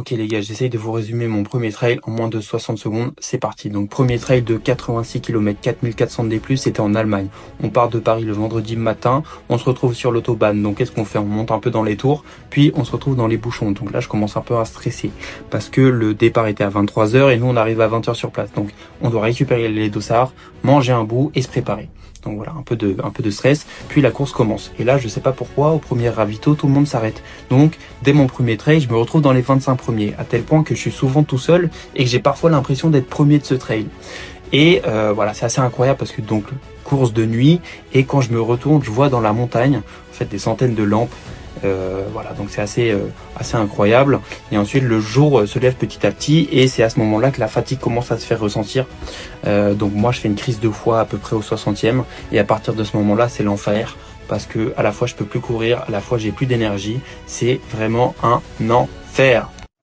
Ok les gars, j'essaye de vous résumer mon premier trail en moins de 60 secondes, c'est parti. Donc premier trail de 86 km, 4400 D+, c'était en Allemagne. On part de Paris le vendredi matin, on se retrouve sur l'autobahn, donc qu'est-ce qu'on fait? On monte un peu dans les tours, puis on se retrouve dans les bouchons. Donc là je commence un peu à stresser, parce que le départ était à 23 h et nous on arrive à 20 h sur place. Donc on doit récupérer les dossards, manger un bout et se préparer. Donc voilà, un peu de stress, puis la course commence. Et là, je sais pas pourquoi, au premier ravito, tout le monde s'arrête. Donc, dès mon premier trail, je me retrouve dans les 25 premiers, à tel point que je suis souvent tout seul et que j'ai parfois l'impression d'être premier de ce trail. Et voilà, c'est assez incroyable parce que donc, course de nuit, et quand je me retourne, je vois dans la montagne, en fait, des centaines de lampes. Voilà, donc c'est assez incroyable. Et ensuite le jour se lève petit à petit et c'est à ce moment là que la fatigue commence à se faire ressentir. Donc moi je fais une crise de foie à peu près au 60e et à partir de ce moment là c'est l'enfer, parce que à la fois je peux plus courir, à la fois j'ai plus d'énergie, c'est vraiment un enfer.